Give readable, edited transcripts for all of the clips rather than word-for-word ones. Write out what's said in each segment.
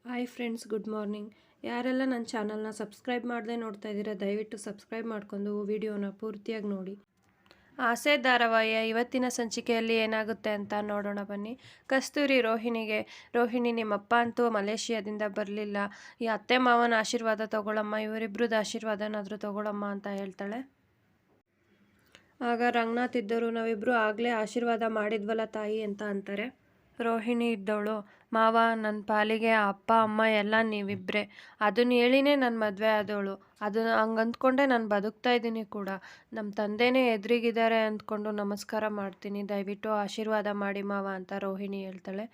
Hi friends, good morning. ಯಾರೆಲ್ಲ ನನ್ನ ಚಾನಲ್ನ ಸಬ್ಸ್ಕ್ರೈಬ್ ಮಾಡದೆ ನೋಡ್ತಾ ಇದ್ದೀರಾ, ದಯವಿಟ್ಟು ಸಬ್ಸ್ಕ್ರೈಬ್ ಮಾಡಿಕೊಂಡು ವಿಡಿಯೋನ ಪೂರ್ತಿಯಾಗಿ ನೋಡಿ. ಆಸೆ ಧಾರಾವಾಹಿಯ ಇವತ್ತಿನ ಸಂಚಿಕೆಯಲ್ಲಿ ಏನಾಗುತ್ತೆ ಅಂತ ನೋಡೋಣ ಬನ್ನಿ. ಕಸ್ತೂರಿ ರೋಹಿಣಿ ನಿಮ್ಮಪ್ಪ ಅಂತೂ ಮಲೇಷಿಯಾದಿಂದ ಬರಲಿಲ್ಲ, ಈ ಅತ್ತೆ ಮಾವನ ಆಶೀರ್ವಾದ ತಗೊಳಮ್ಮ, ಇವರಿಬ್ರದ್ದು ಆಶೀರ್ವಾದನಾದರೂ ತಗೊಳಮ್ಮ ಅಂತ ಹೇಳ್ತಾಳೆ. ಆಗ ರಂಗನಾಥ್ ಇದ್ದವರು, ನಾವಿಬ್ಬರು ಆಗಲೇ ಆಶೀರ್ವಾದ ಮಾಡಿದ್ವಲ್ಲ ತಾಯಿ ಅಂತ ಅಂತಾರೆ. ರೋಹಿಣಿ ಇದ್ದವಳು, ಮಾವ ನನ್ನ ಪಾಲಿಗೆ ಅಪ್ಪ ಅಮ್ಮ ಎಲ್ಲ ನೀವಿಬ್ಬರೇ, ಅದನ್ನ ಹೇಳಿನೇ ನನ್ನ ಮದುವೆ ಆದವಳು, ಅದನ್ನು ಹಂಗೆ ಅಂದ್ಕೊಂಡೆ ನಾನು ಬದುಕ್ತಾ ಇದ್ದೀನಿ ಕೂಡ. ನಮ್ಮ ತಂದೆನೇ ಎದುರಿಗಿದ್ದಾರೆ ಅಂದ್ಕೊಂಡು ನಮಸ್ಕಾರ ಮಾಡ್ತೀನಿ, ದಯವಿಟ್ಟು ಆಶೀರ್ವಾದ ಮಾಡಿ ಮಾವ ಅಂತ ರೋಹಿಣಿ ಹೇಳ್ತಾಳೆ.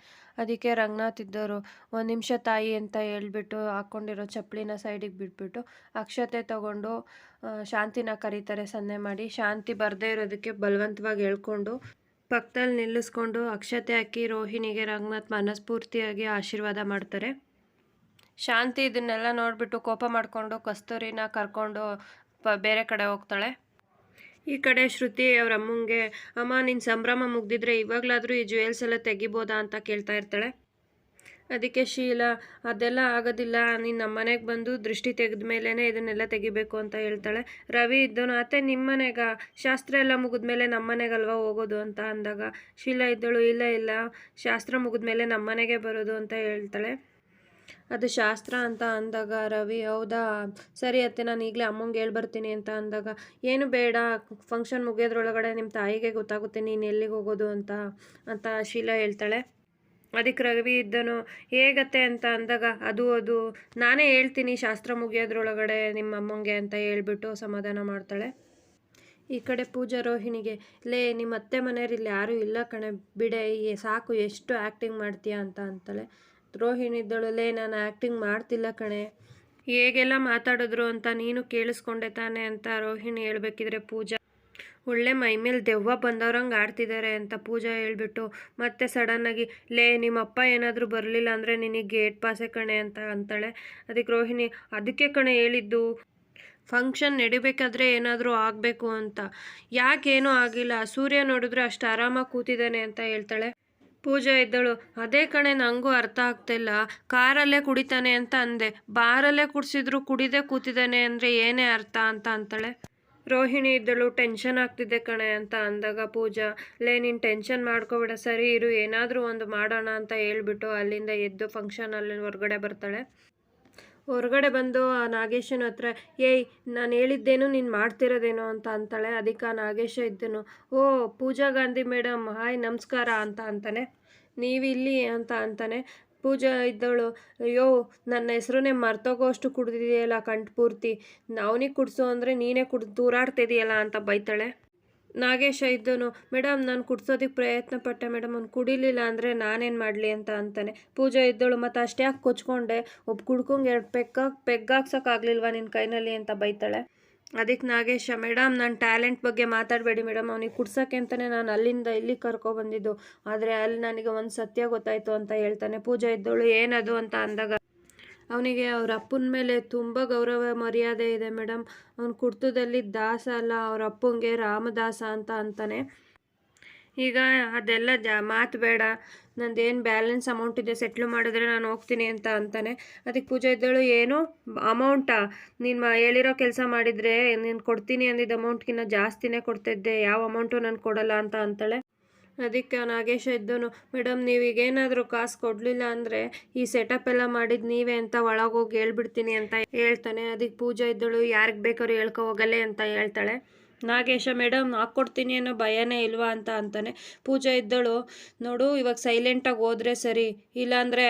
ಅದಕ್ಕೆ ರಂಗನಾಥ್ ಇದ್ದವರು, ಒಂದು ನಿಮಿಷ ತಾಯಿ ಅಂತ ಹೇಳ್ಬಿಟ್ಟು ಹಾಕ್ಕೊಂಡಿರೋ ಚಪ್ಪಲಿನ ಸೈಡಿಗೆ ಬಿಟ್ಬಿಟ್ಟು ಅಕ್ಷತೆ ತಗೊಂಡು ಶಾಂತಿನ ಕರೀತಾರೆ ಸನ್ನೆ ಮಾಡಿ. ಶಾಂತಿ ಬರದೇ ಇರೋದಕ್ಕೆ ಬಲವಂತವಾಗಿ ಹೇಳ್ಕೊಂಡು ಪಕ್ಕದಲ್ಲಿ ನಿಲ್ಲಿಸ್ಕೊಂಡು ಅಕ್ಷತೆ ಹಾಕಿ ರೋಹಿಣಿಗೆ ರಂಗನಾಥ್ ಮನಸ್ಫೂರ್ತಿಯಾಗಿ ಆಶೀರ್ವಾದ ಮಾಡ್ತಾರೆ. ಶಾಂತಿ ಇದನ್ನೆಲ್ಲ ನೋಡಿಬಿಟ್ಟು ಕೋಪ ಮಾಡಿಕೊಂಡು ಕಸ್ತೂರಿನ ಕರ್ಕೊಂಡು ಬೇರೆ ಕಡೆ ಹೋಗ್ತಾಳೆ. ಈ ಕಡೆ ಶ್ರುತಿ ಅವ್ರ ಅಮ್ಮಂಗೆ, ಅಮ್ಮ ನಿನ್ನ ಸಂಭ್ರಮ ಮುಗ್ದಿದ್ರೆ ಇವಾಗಲಾದರೂ ಈ ಜ್ಯುವೆಲ್ಸ್ ಎಲ್ಲ ತೆಗಿಬೋದಾ ಅಂತ ಕೇಳ್ತಾ ಇರ್ತಾಳೆ. ಅದಕ್ಕೆ ಶೀಲಾ, ಅದೆಲ್ಲ ಆಗೋದಿಲ್ಲ, ನೀನು ನಮ್ಮ ಮನೆಗೆ ಬಂದು ದೃಷ್ಟಿ ತೆಗೆದ ಮೇಲೇ ಇದನ್ನೆಲ್ಲ ತೆಗಿಬೇಕು ಅಂತ ಹೇಳ್ತಾಳೆ. ರವಿ ಇದ್ದವನು, ಅತ್ತೆ ನಿಮ್ಮ ಮನೆಗ ಶಾಸ್ತ್ರ ಎಲ್ಲ ಮುಗಿದ್ಮೇಲೆ ನಮ್ಮ ಮನೆಗಲ್ವ ಹೋಗೋದು ಅಂತ ಅಂದಾಗ ಶೀಲಾ ಇದ್ದಳು, ಇಲ್ಲ ಶಾಸ್ತ್ರ ಮುಗಿದ್ಮೇಲೆ ನಮ್ಮ ಮನೆಗೆ ಬರೋದು ಅಂತ ಹೇಳ್ತಾಳೆ. ಅದು ಶಾಸ್ತ್ರ ಅಂತ ಅಂದಾಗ ರವಿ, ಹೌದಾ ಸರಿ ಅತ್ತೆ, ನಾನು ಈಗಲೇ ಅಮ್ಮಂಗೆ ಹೇಳ್ಬರ್ತೀನಿ ಅಂತ ಅಂದಾಗ, ಏನು ಬೇಡ, ಫಂಕ್ಷನ್ ಮುಗಿಯೋದ್ರೊಳಗಡೆ ನಿಮ್ಮ ತಾಯಿಗೆ ಗೊತ್ತಾಗುತ್ತೆ ನೀನು ಎಲ್ಲಿಗೆ ಹೋಗೋದು ಅಂತ ಶೀಲಾ ಹೇಳ್ತಾಳೆ. ಅದಕ್ಕೆ ರವಿ ಇದ್ದನು, ಹೇಗತ್ತೆ ಅಂತ ಅಂದಾಗ, ಅದು ನಾನೇ ಹೇಳ್ತೀನಿ ಶಾಸ್ತ್ರ ಮುಗಿಯೋದ್ರೊಳಗಡೆ ನಿಮ್ಮ ಅಮ್ಮಂಗೆ ಅಂತ ಹೇಳ್ಬಿಟ್ಟು ಸಮಾಧಾನ ಮಾಡ್ತಾಳೆ. ಈ ಕಡೆ ಪೂಜಾ ರೋಹಿಣಿಗೆ, ಲೇ ನಿಮ್ಮ ಅತ್ತೆ ಮನೆಯವ್ರಲ್ಲಿ ಯಾರೂ ಇಲ್ಲ ಕಣೆ, ಬಿಡೆ ಸಾಕು, ಎಷ್ಟು ಆ್ಯಕ್ಟಿಂಗ್ ಮಾಡ್ತೀಯಾ ಅಂತ ಅಂತಾಳೆ. ರೋಹಿಣಿ ಇದ್ದಳು, ಲೇ ನಾನು ಆ್ಯಕ್ಟಿಂಗ್ ಮಾಡ್ತಿಲ್ಲ ಕಣೆ, ಹೇಗೆಲ್ಲ ಮಾತಾಡಿದ್ರು ಅಂತ ನೀನು ಕೇಳಿಸ್ಕೊಂಡೆ ತಾನೆ ಅಂತ ರೋಹಿಣಿ ಹೇಳ್ಬೇಕಿದ್ರೆ ಪೂಜಾ, ಒಳ್ಳೆ ಮೈಮೇಲೆ ದೆವ್ವ ಬಂದವ್ರಂಗೆ ಆಡ್ತಿದ್ದಾರೆ ಅಂತ ಪೂಜಾ ಹೇಳ್ಬಿಟ್ಟು ಮತ್ತೆ ಸಡನ್ನಾಗಿ, ಲೇ ನಿಮ್ಮಪ್ಪ ಏನಾದರೂ ಬರಲಿಲ್ಲ ಅಂದರೆ ನಿನಗೆ ಗೇಟ್ ಪಾಸೆ ಕಣೆ ಅಂತ ಅಂತಾಳೆ. ಅದಕ್ಕೆ ರೋಹಿಣಿ, ಅದಕ್ಕೆ ಕಣೆ ಹೇಳಿದ್ದು, ಫಂಕ್ಷನ್ ನಡಿಬೇಕಾದ್ರೆ ಏನಾದರೂ ಆಗಬೇಕು ಅಂತ, ಯಾಕೇನೂ ಆಗಿಲ್ಲ, ಸೂರ್ಯ ನೋಡಿದ್ರೆ ಅಷ್ಟು ಆರಾಮಾಗಿ ಕೂತಿದ್ದಾನೆ ಅಂತ ಹೇಳ್ತಾಳೆ. ಪೂಜಾ ಇದ್ದಳು, ಅದೇ ಕಣೆ ನನಗೂ ಅರ್ಥ ಆಗ್ತಿಲ್ಲ, ಕಾರಲ್ಲೇ ಕುಡಿತಾನೆ ಅಂತ ಅಂದೆ, ಬಾರಲ್ಲೇ ಕುಡಿಸಿದ್ರು ಕುಡಿದೇ ಕೂತಿದ್ದಾನೆ ಅಂದರೆ ಏನೇ ಅರ್ಥ ಅಂತ ಅಂತಾಳೆ. ರೋಹಿಣಿ ಇದ್ದಳು, ಟೆನ್ಷನ್ ಆಗ್ತಿದೆ ಕಣೆ ಅಂತ ಅಂದಾಗ ಪೂಜಾ, ಲೇ ನೀನು ಟೆನ್ಷನ್ ಮಾಡ್ಕೋಬೇಡ, ಸರಿ ಇರು, ಏನಾದರೂ ಒಂದು ಮಾಡೋಣ ಅಂತ ಹೇಳ್ಬಿಟ್ಟು ಅಲ್ಲಿಂದ ಎದ್ದು ಫಂಕ್ಷನಲ್ಲಿ ಹೊರಗಡೆ ಬರ್ತಾಳೆ. ಹೊರಗಡೆ ಬಂದು ಆ ನಾಗೇಶನ ಹತ್ರ, ಏಯ್ ನಾನು ಹೇಳಿದ್ದೇನು ನೀನು ಮಾಡ್ತಿರೋದೇನೋ ಅಂತ ಅಂತಾಳೆ. ಅದಕ್ಕೆ ಆ ನಾಗೇಶ ಇದ್ದನು, ಓ ಪೂಜಾ ಗಾಂಧಿ ಮೇಡಮ್, ಹಾಯ್ ನಮಸ್ಕಾರ ಅಂತ ಅಂತಾನೆ. ನೀವಿಲ್ಲಿ ಅಂತ ಅಂತಾನೆ. ಪೂಜಾ ಇದ್ದವಳು, ಅಯ್ಯೋ ನನ್ನ ಹೆಸ್ರನ್ನೇ ಮರ್ತೋಗೋ ಅಷ್ಟು ಕುಡ್ದಿದೆಯಲ್ಲ ಕಂಠ ಪೂರ್ತಿ, ಅವನಿಗೆ ಕುಡಿಸು ಅಂದರೆ ನೀನೇ ತೂರಾಡ್ತಿದೆಯಲ್ಲ ಅಂತ ಬೈತಾಳೆ. ನಾಗೇಶ ಇದ್ದನು, ಮೇಡಮ್ ನಾನು ಕುಡ್ಸೋದಕ್ಕೆ ಪ್ರಯತ್ನ ಪಟ್ಟೆ ಮೇಡಮ್, ಅವ್ನು ಕುಡಿಲಿಲ್ಲ ಅಂದರೆ ನಾನೇನು ಮಾಡಲಿ ಅಂತ ಅಂತಾನೆ. ಪೂಜಾ ಇದ್ದಳು, ಮತ್ತು ಅಷ್ಟೇ ಯಾಕೆ ಕೊಚ್ಕೊಂಡೆ, ಒಬ್ಬ ಕುಡ್ಕೊಂಗೆ 2 ಪೆಗ್ಗಾಕ್ಸೋಕ್ಕಾಗಲಿಲ್ವಾ ನಿನ್ನ ಕೈನಲ್ಲಿ ಅಂತ ಬೈತಾಳೆ. ಅದಕ್ಕೆ ನಾಗೇಶ, ಮೇಡಮ್ ನನ್ನ ಟ್ಯಾಲೆಂಟ್ ಬಗ್ಗೆ ಮಾತಾಡಬೇಡಿ ಮೇಡಮ್, ಅವನಿಗೆ ಕುಡ್ಸೋಕ್ಕೆ ಅಂತಲೇ ನಾನು ಅಲ್ಲಿಂದ ಇಲ್ಲಿಗೆ ಕರ್ಕೊಬಂದಿದ್ದು, ಆದರೆ ಅಲ್ಲಿ ನನಗೆ ಒಂದು ಸತ್ಯ ಗೊತ್ತಾಯಿತು ಅಂತ ಹೇಳ್ತಾನೆ. ಪೂಜಾ ಇದ್ದವಳು, ಏನದು ಅಂತ ಅಂದಾಗ, ಅವನಿಗೆ ಅವ್ರ ಅಪ್ಪನ ಮೇಲೆ ತುಂಬ ಗೌರವ ಮರ್ಯಾದೆ ಇದೆ ಮೇಡಮ್, ಅವ್ನು ಕುರ್ತದಲ್ಲಿ ದಾಸ ಅಲ್ಲ, ಅವ್ರ ಅಪ್ಪಂಗೆ ರಾಮದಾಸ ಅಂತ ಅಂತಾನೆ. ಈಗ ಅದೆಲ್ಲ ಮಾತು ಬೇಡ, ನಂದೇನು ಬ್ಯಾಲೆನ್ಸ್ ಅಮೌಂಟ್ ಇದೆ ಸೆಟ್ಲ್ ಮಾಡಿದ್ರೆ ನಾನು ಹೋಗ್ತೀನಿ ಅಂತ ಅಂತಾನೆ. ಅದಕ್ಕೆ ಪೂಜೆ ಇದ್ದಳು, ಏನು ಅಮೌಂಟಾ, ನೀನು ಹೇಳಿರೋ ಕೆಲಸ ಮಾಡಿದರೆ ನೀನು ಕೊಡ್ತೀನಿ ಅಂದಿದ್ದ ಅಮೌಂಟ್ಗಿನ್ನ ಜಾಸ್ತಿನೇ ಕೊಡ್ತಿದ್ದೆ, ಯಾವ ಅಮೌಂಟು ನಾನು ಕೊಡಲ್ಲ ಅಂತ ಅಂತಾಳೆ. ಅದಕ್ಕೆ ನಾಗೇಶ ಇದ್ದನು, ಮೇಡಮ್ ನೀವೀಗೇನಾದರೂ ಕಾಸು ಕೊಡಲಿಲ್ಲ ಅಂದರೆ ಈ ಸೆಟಪ್ ಎಲ್ಲ ಮಾಡಿದ್ದು ನೀವೇ ಅಂತ ಒಳಗೋಗಿ ಹೇಳ್ಬಿಡ್ತೀನಿ ಅಂತ ಹೇಳ್ತಾನೆ. ಅದಕ್ಕೆ ಪೂಜಾ ಇದ್ದಳು, ಯಾರಿಗೆ ಬೇಕಾದ್ರೂ ಹೇಳ್ಕೊ ಹೋಗಲ್ಲೇ ಅಂತ ಹೇಳ್ತಾಳೆ. ನಾಗೇಶ, ಮೇಡಮ್ ಹಾಕ್ಕೊಡ್ತೀನಿ ಅನ್ನೋ ಭಯನೇ ಇಲ್ವಾ ಅಂತ ಅಂತಾನೆ. ಪೂಜಾ ಇದ್ದಳು, ನೋಡು ಇವಾಗ ಸೈಲೆಂಟಾಗಿ ಹೋದರೆ ಸರಿ, ಇಲ್ಲಾಂದರೆ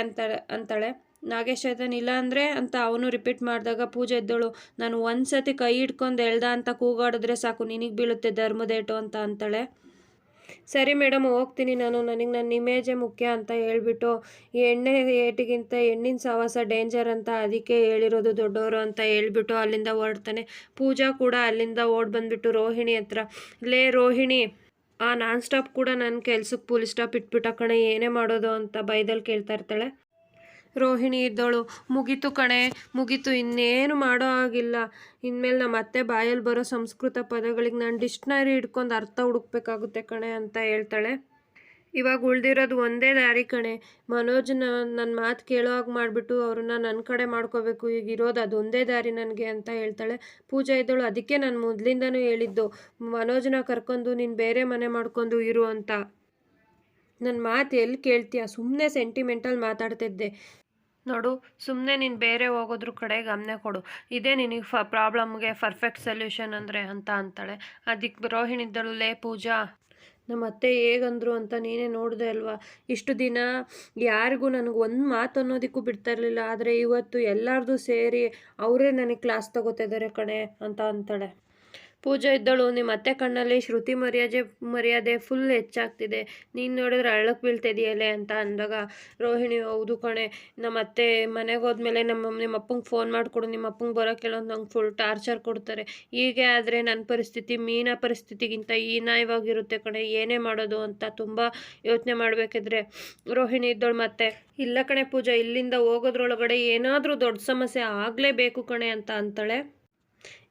ಅಂತಾಳೆ. ನಾಗೇಶ ಇದ್ದಾನೆ, ಇಲ್ಲ ಅಂದರೆ ಅಂತ ಅವನು ರಿಪೀಟ್ ಮಾಡಿದಾಗ ಪೂಜೆ ಇದ್ದಳು, ನಾನು ಒಂದು ಸತಿ ಕೈ ಹಿಡ್ಕೊಂಡು ಎಳ್ದ ಅಂತ ಕೂಗಾಡಿದ್ರೆ ಸಾಕು ನಿನಗೆ ಬೀಳುತ್ತೆ ಧರ್ಮದೇಟು ಅಂತ ಅಂತಾಳೆ. ಸರಿ ಮೇಡಮ್ ಹೋಗ್ತೀನಿ ನಾನು, ನನಗೆ ನನ್ನ ಇಮೇಜೇ ಮುಖ್ಯ ಅಂತ ಹೇಳ್ಬಿಟ್ಟು, ಈ ಎಣ್ಣೆ ಏಟಿಗಿಂತ ಹೆಣ್ಣಿನ ಸಹವಾಸ ಡೇಂಜರ್ ಅಂತ ಅದಕ್ಕೆ ಹೇಳಿರೋದು ದೊಡ್ಡವರು ಅಂತ ಹೇಳ್ಬಿಟ್ಟು ಅಲ್ಲಿಂದ ಹೊರಡ್ತಾನೆ. ಪೂಜಾ ಕೂಡ ಅಲ್ಲಿಂದ ಓಡ್ ಬಂದುಬಿಟ್ಟು ರೋಹಿಣಿ ಹತ್ರ, ಲೇ ರೋಹಿಣಿ, ಆ ನಾನ್ ಸ್ಟಾಪ್ ಕೂಡ ನನ್ನ ಕೆಲ್ಸಕ್ಕೆ ಫುಲ್ ಸ್ಟಾಪ್ ಇಟ್ಬಿಟ್ಟ ಕಣೆ, ಏನೇ ಮಾಡೋದು ಅಂತ ಬೈದಲ್ಲಿ ಕೇಳ್ತಾ ಇರ್ತಾಳೆ. ರೋಹಿಣಿ ಇದ್ದವಳು, ಮುಗೀತು ಕಣೆ ಮುಗೀತು, ಇನ್ನೇನು ಮಾಡೋ ಆಗಿಲ್ಲ, ಇನ್ಮೇಲೆ ನಮ್ಮ ಅತ್ತೆ ಬಾಯಲ್ಲಿ ಬರೋ ಸಂಸ್ಕೃತ ಪದಗಳಿಗೆ ನಾನು ಡಿಕ್ಷ್ನರಿ ಹಿಡ್ಕೊಂಡು ಅರ್ಥ ಹುಡುಕ್ಬೇಕಾಗುತ್ತೆ ಕಣೆ ಅಂತ ಹೇಳ್ತಾಳೆ. ಇವಾಗ ಉಳ್ದಿರೋದು ಒಂದೇ ದಾರಿ ಕಣೆ. ಮನೋಜ್ನ ನನ್ನ ಮಾತು ಕೇಳೋ ಹಾಗೆ ಮಾಡಿಬಿಟ್ಟು ಅವ್ರನ್ನ ನನ್ನ ಕಡೆ ಮಾಡ್ಕೋಬೇಕು. ಈಗ ಇರೋದು ಅದೊಂದೇ ದಾರಿ ನನಗೆ ಅಂತ ಹೇಳ್ತಾಳೆ. ಪೂಜಾ ಇದ್ದಳು, ಅದಕ್ಕೆ ನಾನು ಮೊದಲಿಂದನೂ ಹೇಳಿದ್ದು ಮನೋಜ್ನ ಕರ್ಕೊಂಡು ನೀನು ಬೇರೆ ಮನೆ ಮಾಡ್ಕೊಂಡು ಇರು ಅಂತ. ನನ್ನ ಮಾತು ಎಲ್ಲಿ ಕೇಳ್ತೀಯ, ಸುಮ್ಮನೆ ಸೆಂಟಿಮೆಂಟಲ್ ಮಾತಾಡ್ತಿದ್ದೆ ನೋಡು. ಸುಮ್ಮನೆ ನೀನು ಬೇರೆ ಹೋಗೋದ್ರ ಕಡೆ ಗಮನ ಕೊಡು. ಇದೇ ನಿನಗೆ ಪ್ರಾಬ್ಲಮ್ಗೆ ಪರ್ಫೆಕ್ಟ್ ಸೊಲ್ಯೂಷನ್ ಅಂದರೆ ಅಂತ ಅಂತಾಳೆ. ಅದಕ್ಕೆ ರೋಹಿಣಿ ಇದ್ದಳು, ಲೇ ಪೂಜಾ, ನಮ್ಮ ಅತ್ತೆ ಹೇಗಂದ್ರು ಅಂತ ನೀನೇ ನೋಡಿದೆ ಅಲ್ವಾ. ಇಷ್ಟು ದಿನ ಯಾರಿಗೂ ನನಗೆ ಒಂದು ಮಾತು ಅನ್ನೋದಕ್ಕೂ ಬಿಡ್ತಾ ಇರಲಿಲ್ಲ. ಆದರೆ ಇವತ್ತು ಎಲ್ಲರದು ಸೇರಿ ಅವರೇ ನನಗೆ ಕ್ಲಾಸ್ ತಗೋತಿದ್ದಾರೆ ಕಣೆ ಅಂತ ಅಂತಾಳೆ. ಪೂಜಾ ಇದ್ದಳು, ನಿಮ್ಮ ಅತ್ತೆ ಕಣ್ಣಲ್ಲಿ ಶ್ರುತಿ ಮರ್ಯಾದೆ ಫುಲ್ ಹೆಚ್ಚಾಗ್ತಿದೆ. ನೀನು ನೋಡಿದ್ರೆ ಹಳ್ಳಕ್ಕೆ ಬೀಳ್ತಿದೆಯಲ್ಲೇ ಅಂತ ಅಂದಾಗ ರೋಹಿಣಿ, ಹೌದು ಕಣೆ, ನಮ್ಮ ಅತ್ತೆ ಮನೆಗೆ ಹೋದ್ಮೇಲೆ ನಿಮ್ಮ ಅಪ್ಪಂಗೆ ಫೋನ್ ಮಾಡಿಕೊಡು, ನಿಮ್ಮ ಅಪ್ಪಂಗೆ ಬರೋ ಕೆಲವೊಂದು ನಂಗೆ ಫುಲ್ ಟಾರ್ಚರ್ ಕೊಡ್ತಾರೆ. ಹೀಗೆ ಆದರೆ ನನ್ನ ಪರಿಸ್ಥಿತಿ ಮೀನಾ ಪರಿಸ್ಥಿತಿಗಿಂತ ಹೀನಾಯವಾಗಿರುತ್ತೆ ಕಣೆ. ಏನೇ ಮಾಡೋದು ಅಂತ ತುಂಬ ಯೋಚನೆ ಮಾಡಬೇಕಿದ್ರೆ ರೋಹಿಣಿ ಇದ್ದಳು ಮತ್ತೆ, ಇಲ್ಲ ಕಣೆ ಪೂಜಾ, ಇಲ್ಲಿಂದ ಹೋಗೋದ್ರೊಳಗಡೆ ಏನಾದರೂ ದೊಡ್ಡ ಸಮಸ್ಯೆ ಆಗಲೇಬೇಕು ಕಣೆ ಅಂತ ಅಂತಾಳೆ.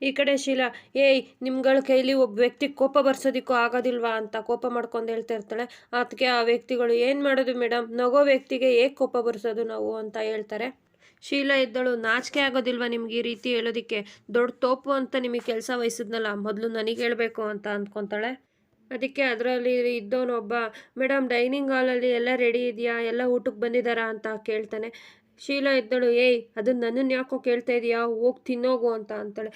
ಈ ಕಡೆ ಶೀಲಾ, ಏಯ್ ನಿಮ್ಗಳ ಕೈಲಿ ಒಬ್ಬ ವ್ಯಕ್ತಿ ಕೋಪ ಬರ್ಸೋದಿಕ್ಕೂ ಆಗೋದಿಲ್ವಾ ಅಂತ ಕೋಪ ಮಾಡ್ಕೊಂಡು ಹೇಳ್ತಾ ಇರ್ತಾಳೆ. ಅದಕ್ಕೆ ಆ ವ್ಯಕ್ತಿಗಳು, ಏನು ಮಾಡೋದು ಮೇಡಮ್, ನಗೋ ವ್ಯಕ್ತಿಗೆ ಹೇಗೆ ಕೋಪ ಬರ್ಸೋದು ನಾವು ಅಂತ ಹೇಳ್ತಾರೆ. ಶೀಲಾ ಇದ್ದಳು, ನಾಚಿಕೆ ಆಗೋದಿಲ್ವಾ ನಿಮ್ಗೆ ಈ ರೀತಿ ಹೇಳೋದಕ್ಕೆ? ದೊಡ್ಡ ತೋಪು ಅಂತ ನಿಮಗೆ ಕೆಲಸ ವಹಿಸಿದ್ನಲ್ಲ, ಮೊದಲು ನನಗೆ ಹೇಳಬೇಕು ಅಂತ ಅಂದ್ಕೊತಾಳೆ. ಅದಕ್ಕೆ ಅದರಲ್ಲಿ ಇದ್ದವನೊಬ್ಬ, ಮೇಡಮ್ ಡೈನಿಂಗ್ ಹಾಲಲ್ಲಿ ಎಲ್ಲ ರೆಡಿ ಇದೆಯಾ, ಎಲ್ಲ ಊಟಕ್ಕೆ ಬಂದಿದ್ದಾರಾ ಅಂತ ಕೇಳ್ತಾನೆ. ಶೀಲಾ ಇದ್ದಳು, ಏಯ್ ಅದನ್ನು ನನ್ನನ್ನು ಯಾಕೋ ಕೇಳ್ತಾ ಇದೆಯಾ, ಹೋಗಿ ತಿನ್ನೋಗು ಅಂತ ಅಂತಾಳೆ.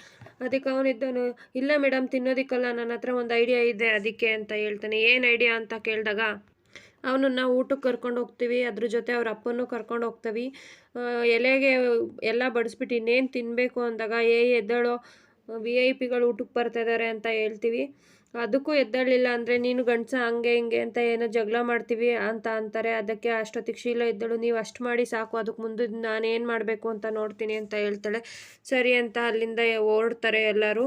ಅದಕ್ಕೆ ಅವನಿದ್ದನು, ಇಲ್ಲ ಮೇಡಮ್ ತಿನ್ನೋದಕ್ಕಲ್ಲ, ನನ್ನ ಹತ್ರ ಒಂದು ಐಡಿಯಾ ಇದೆ ಅದಕ್ಕೆ ಅಂತ ಹೇಳ್ತಾನೆ. ಏನು ಐಡಿಯಾ ಅಂತ ಕೇಳಿದಾಗ, ಅವನನ್ನು ಊಟಕ್ಕೆ ಕರ್ಕೊಂಡು ಹೋಗ್ತೀವಿ, ಅದ್ರ ಜೊತೆ ಅವ್ರ ಅಪ್ಪನೂ ಕರ್ಕೊಂಡು ಹೋಗ್ತೀವಿ. ಎಲೆಗೆ ಎಲ್ಲ ಬಡಿಸ್ಬಿಟ್ಟು ಇನ್ನೇನು ತಿನ್ನಬೇಕು ಅಂದಾಗ, ಎದ್ದಳು, VIP ಗಳು ಊಟಕ್ಕೆ ಬರ್ತಾಯಿದ್ದಾರೆ ಅಂತ ಹೇಳ್ತೀವಿ. ಅದಕ್ಕೂ ಎದ್ದೇಳಲಿಲ್ಲ ಅಂದರೆ ನೀನು ಗಂಡಸ ಹಂಗೆ ಹಿಂಗೆ ಅಂತ ಏನೋ ಜಗಳ ಮಾಡ್ತೀವಿ ಅಂತ ಅಂತಾರೆ. ಅದಕ್ಕೆ ಅಷ್ಟೊತ್ತಿಗೆ ಶೀಲಾ ಇದ್ದಳು, ನೀವು ಅಷ್ಟು ಮಾಡಿ ಸಾಕು, ಅದಕ್ಕೆ ಮುಂದೆ ನಾನು ಏನು ಮಾಡಬೇಕು ಅಂತ ನೋಡ್ತೀನಿ ಅಂತ ಹೇಳ್ತಾಳೆ. ಸರಿ ಅಂತ ಅಲ್ಲಿಂದ ಹೊರಡ್ತಾರೆ ಎಲ್ಲರೂ.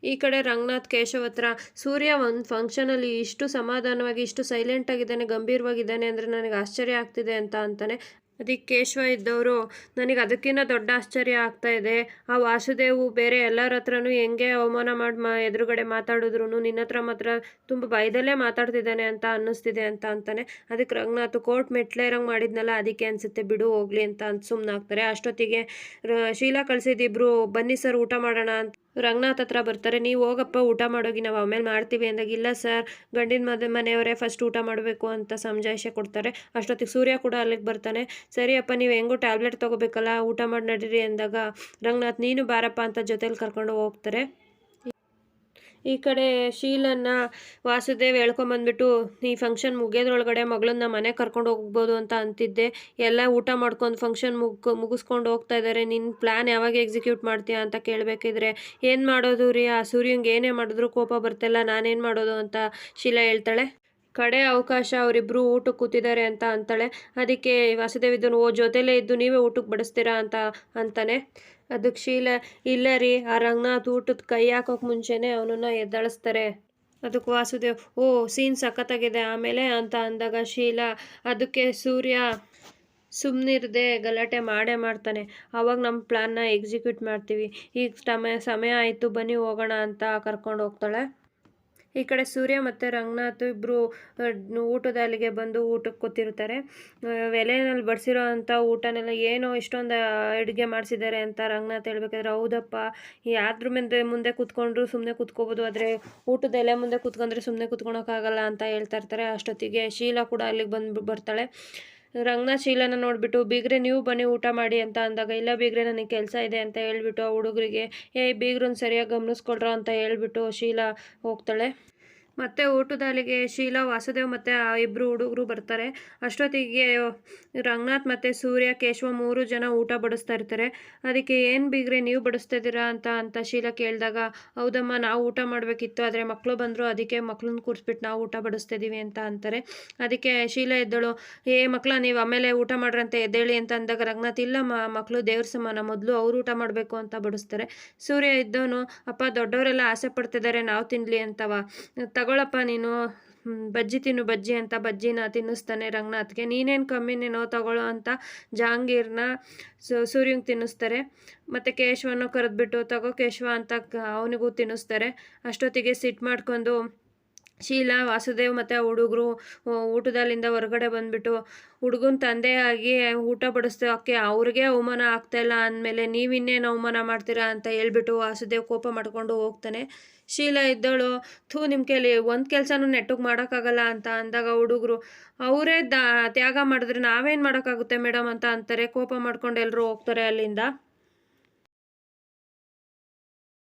ಈ ಕಡೆ ರಂಗನಾಥ್ ಕೇಶವ್ ಹತ್ರ, ಸೂರ್ಯ ಒಂದು ಫಂಕ್ಷನಲ್ಲಿ ಇಷ್ಟು ಸಮಾಧಾನವಾಗಿ ಇಷ್ಟು ಸೈಲೆಂಟಾಗಿದ್ದಾನೆ, ಗಂಭೀರವಾಗಿದ್ದಾನೆ ಅಂದರೆ ನನಗೆ ಆಶ್ಚರ್ಯ ಆಗ್ತಿದೆ ಅಂತ ಅಂತಾನೆ. ಅದಕ್ಕೆ ಕೇಶವ ಇದ್ದವರು, ನನಗೆ ಅದಕ್ಕಿಂತ ದೊಡ್ಡ ಆಶ್ಚರ್ಯ ಆಗ್ತಾ ಇದೆ, ಆ ವಾಸುದೇವು ಬೇರೆ ಎಲ್ಲರ ಹತ್ರನೂ ಹೆಂಗೆ ಅವಮಾನ ಮಾಡಿ ಎದುರುಗಡೆ ಮಾತಾಡಿದ್ರು ನಿನ್ನ ಹತ್ರ ಮಾತ್ರ ತುಂಬ ಭಯದಲ್ಲೇ ಮಾತಾಡ್ತಿದ್ದಾನೆ ಅಂತ ಅನ್ನಿಸ್ತಿದೆ ಅಂತ ಅಂತಾನೆ. ಅದಕ್ಕೆ ರಂಗನಾಥ್, ಕೋರ್ಟ್ ಮೆಟ್ಲೇರಂಗೆ ಮಾಡಿದ್ನಲ್ಲ ಅದಕ್ಕೆ ಅನಿಸುತ್ತೆ, ಬಿಡು ಹೋಗ್ಲಿ ಅಂತ ಸುಮ್ಮನಾಗ್ತಾರೆ. ಅಷ್ಟೊತ್ತಿಗೆ ಶೀಲಾ ಕಳಿಸಿದಿಬ್ರು, ಬನ್ನಿ ಸರ್ ಊಟ ಮಾಡೋಣ ಅಂತ ರಂಗನಾಥ್ ಹತ್ರ ಬರ್ತಾರೆ. ನೀವು ಹೋಗಪ್ಪ ಊಟ ಮಾಡೋಗಿ, ನಾವು ಆಮೇಲೆ ಮಾಡ್ತೀವಿ ಅಂದಾಗ, ಇಲ್ಲ ಸರ್ ಗಂಡಿನ ಮನೆಯವರೇ ಫಸ್ಟ್ ಊಟ ಮಾಡಬೇಕು ಅಂತ ಸಮಜಾಯಿಷೆ ಕೊಡ್ತಾರೆ. ಅಷ್ಟೊತ್ತಿಗೆ ಸೂರ್ಯ ಕೂಡ ಅಲ್ಲಿಗೆ ಬರ್ತಾನೆ. ಸರಿಯಪ್ಪ ನೀವು ಹೆಂಗೂ ಟ್ಯಾಬ್ಲೆಟ್ ತೊಗೋಬೇಕಲ್ಲ, ಊಟ ಮಾಡಿ ನಡೀರಿ ಅಂದಾಗ ರಂಗನಾಥ್, ನೀನು ಬಾರಪ್ಪ ಅಂತ ಜೊತೇಲಿ ಕರ್ಕೊಂಡು ಹೋಗ್ತಾರೆ. ಈ ಕಡೆ ಶೀಲನ್ನ ವಾಸುದೇವ್ ಹೇಳ್ಕೊಂಬಂದ್ಬಿಟ್ಟು, ಈ ಫಂಕ್ಷನ್ ಮುಗಿಯೋದ್ರೊಳಗಡೆ ಮಗಳನ್ನ ಮನೆಗೆ ಕರ್ಕೊಂಡು ಹೋಗ್ಬೋದು ಅಂತ ಅಂತಿದ್ದೆ, ಎಲ್ಲ ಊಟ ಮಾಡ್ಕೊಂಡು ಫಂಕ್ಷನ್ ಮುಗಿಸ್ಕೊಂಡು ಹೋಗ್ತಾ ಇದ್ದಾರೆ, ನಿನ್ನ ಪ್ಲ್ಯಾನ್ ಯಾವಾಗ ಎಕ್ಸಿಕ್ಯೂಟ್ ಮಾಡ್ತೀಯಾ ಅಂತ ಕೇಳಬೇಕಿದ್ರೆ, ಏನು ಮಾಡೋದು ರೀ, ಆ ಸೂರ್ಯಂಗೆ ಏನೇ ಮಾಡಿದ್ರು ಕೋಪ ಬರ್ತಿಲ್ಲ, ನಾನೇನು ಮಾಡೋದು ಅಂತ ಶೀಲಾ ಹೇಳ್ತಾಳೆ. ಕಡೆ ಅವಕಾಶ, ಅವರಿಬ್ಬರು ಊಟಕ್ಕೆ ಕೂತಿದ್ದಾರೆ ಅಂತ ಅಂತಾಳೆ. ಅದಕ್ಕೆ ವಾಸುದೇವ್ ಇದನ್ನು, ಜೊತೆಲೇ ಇದ್ದು ನೀವೇ ಊಟಕ್ಕೆ ಬಡಿಸ್ತೀರಾ ಅಂತ ಅಂತಾನೆ. ಅದಕ್ಕೆ ಶೀಲಾ, ಇಲ್ಲ ರೀ, ಆ ರಂಗನಾಥ್ ಊಟದ ಕೈ ಹಾಕೋಕೆ ಮುಂಚೆನೇ ಅವನನ್ನು ಎದ್ದಳಿಸ್ತಾರೆ. ಅದಕ್ಕೆ ವಾಸುದೇವ್, ಓ ಸೀನ್ ಸಖತ್ತಾಗಿದೆ ಆಮೇಲೆ ಅಂತ ಅಂದಾಗ ಶೀಲಾ, ಅದಕ್ಕೆ ಸೂರ್ಯ ಸುಮ್ಮನಿರದೆ ಗಲಾಟೆ ಮಾಡೇ ಮಾಡ್ತಾನೆ. ಆವಾಗ ನಮ್ಮ ಪ್ಲ್ಯಾನ್ನ ಎಕ್ಸಿಕ್ಯೂಟ್ ಮಾಡ್ತೀವಿ, ಈಗ ಸಮಯ ಆಯಿತು ಬನ್ನಿ ಹೋಗೋಣ ಅಂತ ಕರ್ಕೊಂಡು ಹೋಗ್ತಾಳೆ. ಈ ಕಡೆ ಸೂರ್ಯ ಮತ್ತು ರಂಗನಾಥ್ ಇಬ್ಬರು ಊಟದ ಅಲ್ಲಿಗೆ ಬಂದು ಊಟಕ್ಕೆ ಕೂತಿರ್ತಾರೆ. ಎಲೆನಲ್ಲಿ ಬಡಿಸಿರೋ ಅಂಥ ಊಟನೆಲ್ಲ ಏನೋ ಇಷ್ಟೊಂದು ಅಡುಗೆ ಮಾಡಿಸಿದ್ದಾರೆ ಅಂತ ರಂಗನಾಥ್ ಹೇಳ್ಬೇಕಾದ್ರೆ, ಹೌದಪ್ಪ ಯಾದ್ರ ಮುಂದೆ ಕೂತ್ಕೊಂಡ್ರು ಸುಮ್ಮನೆ ಕೂತ್ಕೋಬೋದು, ಆದರೆ ಊಟದ ಎಲೆ ಮುಂದೆ ಕೂತ್ಕೊಂಡ್ರೆ ಸುಮ್ಮನೆ ಕೂತ್ಕೊಳಕ್ಕಾಗಲ್ಲ ಅಂತ ಹೇಳ್ತಾ ಇರ್ತಾರೆ. ಅಷ್ಟೊತ್ತಿಗೆ ಶೀಲಾ ಕೂಡ ಅಲ್ಲಿಗೆ ಬರ್ತಾಳೆ. ರಂಗನಾಥ್ ಶೀಲಾನ ನೋಡಿಬಿಟ್ಟು, ಬೀಗ್ರೆ ನೀವು ಬನ್ನಿ ಊಟ ಮಾಡಿ ಅಂತ ಅಂದಾಗ, ಇಲ್ಲ ಬೀಗ್ರೆ ನನಗೆ ಕೆಲಸ ಇದೆ ಅಂತ ಹೇಳ್ಬಿಟ್ಟು ಆ ಹುಡುಗರಿಗೆ, ಬೀಗ್ರನ್ನ ಸರಿಯಾಗಿ ಗಮನಿಸ್ಕೊಳ್ರ ಅಂತ ಹೇಳ್ಬಿಟ್ಟು ಶೀಲಾ ಹೋಗ್ತಾಳೆ. ಮತ್ತು ಊಟದ ಅಲ್ಲಿಗೆ ಶೀಲಾ, ವಾಸುದೇವ್ ಮತ್ತು ಆ ಇಬ್ಬರು ಹುಡುಗರು ಬರ್ತಾರೆ. ಅಷ್ಟೊತ್ತಿಗೆ ರಂಗನಾಥ್ ಮತ್ತು ಸೂರ್ಯ, ಕೇಶವ 3 ಜನ ಊಟ ಬಡಿಸ್ತಾ ಇರ್ತಾರೆ. ಅದಕ್ಕೆ ಏನು ಬೀಗ್ರೆ ನೀವು ಬಡಿಸ್ತಾ ಇದ್ದೀರಾ ಅಂತ ಶೀಲಾ ಕೇಳಿದಾಗ, ಹೌದಮ್ಮ ನಾವು ಊಟ ಮಾಡಬೇಕಿತ್ತು, ಆದರೆ ಮಕ್ಕಳು ಬಂದರು, ಅದಕ್ಕೆ ಮಕ್ಕಳನ್ನ ಕೂರಿಸ್ಬಿಟ್ಟು ನಾವು ಊಟ ಬಡಿಸ್ತಿದ್ದೀವಿ ಅಂತ ಅಂತಾರೆ. ಅದಕ್ಕೆ ಶೀಲಾ ಎದ್ದಳು, ಮಕ್ಕಳ ನೀವು ಆಮೇಲೆ ಊಟ ಮಾಡ್ರಂತೆ ಎದ್ದೇಳಿ ಅಂತ ಅಂದಾಗ ರಂಗನಾಥ್, ಇಲ್ಲ ಮಕ್ಕಳು ದೇವ್ರ ಸಮಾನ, ಮೊದಲು ಅವ್ರು ಊಟ ಮಾಡಬೇಕು ಅಂತ ಬಡಿಸ್ತಾರೆ. ಸೂರ್ಯ ಇದ್ದವನು, ಅಪ್ಪ ದೊಡ್ಡವರೆಲ್ಲ ಆಸೆ ಪಡ್ತಿದ್ದಾರೆ, ನಾವು ತಿನ್ನಲಿ ಅಂತವ, ತಗೊಳಪ್ಪ ನೀನು ಬಜ್ಜಿ ತಿನ್ನು ಬಜ್ಜಿ ಅಂತ ಬಜ್ಜಿನ ತಿನ್ನಿಸ್ತಾನೆ ರಂಗನಾಥ್ಗೆ. ನೀನೇನು ಕಮ್ಮಿನೇನೋ ತಗೊಳ್ಳೋ ಅಂತ ಜಾಂಗೀರ್ನ ಸೂರ್ಯಂಗೆ ತಿನ್ನಿಸ್ತಾರೆ. ಮತ್ತು ಕೇಶವನ್ನು ಕರೆದ್ಬಿಟ್ಟು, ತಗೋ ಕೇಶವ ಅಂತ ಅವನಿಗೂ ತಿನ್ನಿಸ್ತಾರೆ. ಅಷ್ಟೊತ್ತಿಗೆ ಸಿಟ್ಟು ಮಾಡ್ಕೊಂಡು ಶೀಲಾ ವಾಸುದೇವ್ ಮತ್ತು ಹುಡುಗರು ಊಟದಲ್ಲಿಂದ ಹೊರಗಡೆ ಬಂದುಬಿಟ್ಟು ಹುಡುಗನ ತಂದೆಯಾಗಿ ಊಟ ಬಡಿಸೋಕ್ಕೆ ಅವ್ರಿಗೆ ಅವಮಾನ ಆಗ್ತಾಯಿಲ್ಲ ಅಂದಮೇಲೆ ನೀವಿನ್ನೇನು ಅವಮಾನ ಮಾಡ್ತೀರಾ ಅಂತ ಹೇಳ್ಬಿಟ್ಟು ವಾಸುದೇವ್ ಕೋಪ ಮಾಡ್ಕೊಂಡು ಹೋಗ್ತಾನೆ. ಶೀಲಾ ಇದ್ದವಳು ನಿಮ್ಮ ಕೈಲಿ ಒಂದು ಕೆಲಸನೂ ನೆಟ್ಟಗೆ ಮಾಡೋಕ್ಕಾಗಲ್ಲ ಅಂತ ಅಂದಾಗ ಹುಡುಗರು ಅವರೇ ತ್ಯಾಗ ಮಾಡಿದ್ರೆ ನಾವೇನು ಮಾಡೋಕ್ಕಾಗುತ್ತೆ ಮೇಡಮ್ ಅಂತ ಅಂತಾರೆ. ಕೋಪ ಮಾಡ್ಕೊಂಡು ಎಲ್ಲರೂ ಹೋಗ್ತಾರೆ ಅಲ್ಲಿಂದ.